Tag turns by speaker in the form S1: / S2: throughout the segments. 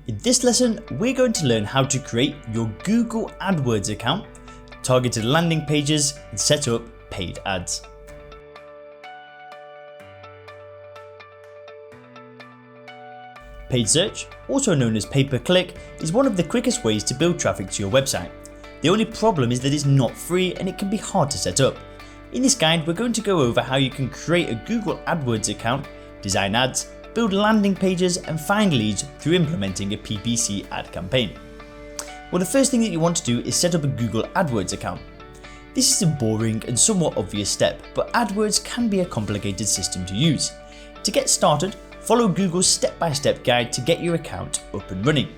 S1: In this lesson, we're going to learn how to create your Google AdWords account, targeted landing pages, and set up paid ads. Paid search, also known as pay-per-click, is one of the quickest ways to build traffic to your website. The only problem is that it's not free and it can be hard to set up. In this guide, we're going to go over how you can create a Google AdWords account, design ads, build landing pages, and find leads through implementing a PPC ad campaign. Well, the first thing that you want to do is set up a Google AdWords account. This is a boring and somewhat obvious step, but AdWords can be a complicated system to use. To get started, follow Google's step-by-step guide to get your account up and running.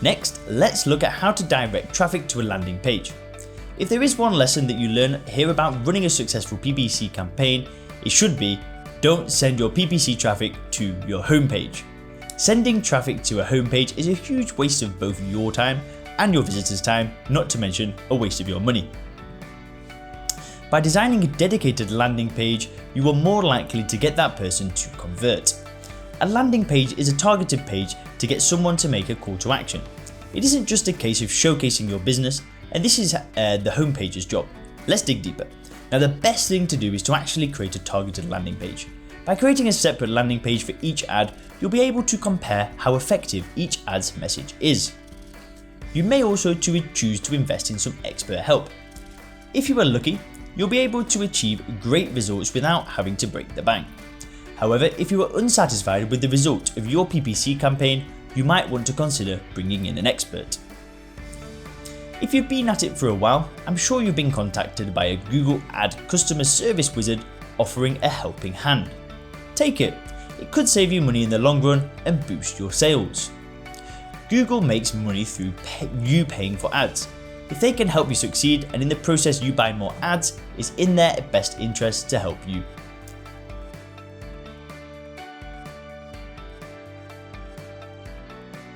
S1: Next, let's look at how to direct traffic to a landing page. If there is one lesson that you learn here about running a successful PPC campaign, it should be: don't send your PPC traffic to your homepage. Sending traffic to a homepage is a huge waste of both your time and your visitors' time, not to mention a waste of your money. By designing a dedicated landing page, you are more likely to get that person to convert. A landing page is a targeted page to get someone to make a call to action. It isn't just a case of showcasing your business, and this is the homepage's job. Let's dig deeper. Now, the best thing to do is to actually create a targeted landing page. By creating a separate landing page for each ad, you'll be able to compare how effective each ad's message is. You may also choose to invest in some expert help. If you are lucky, you'll be able to achieve great results without having to break the bank. However, if you are unsatisfied with the result of your PPC campaign, you might want to consider bringing in an expert. If you've been at it for a while, I'm sure you've been contacted by a Google Ad customer service wizard offering a helping hand. Take it. It could save you money in the long run and boost your sales. Google makes money through you paying for ads. If they can help you succeed and in the process you buy more ads, it's in their best interest to help you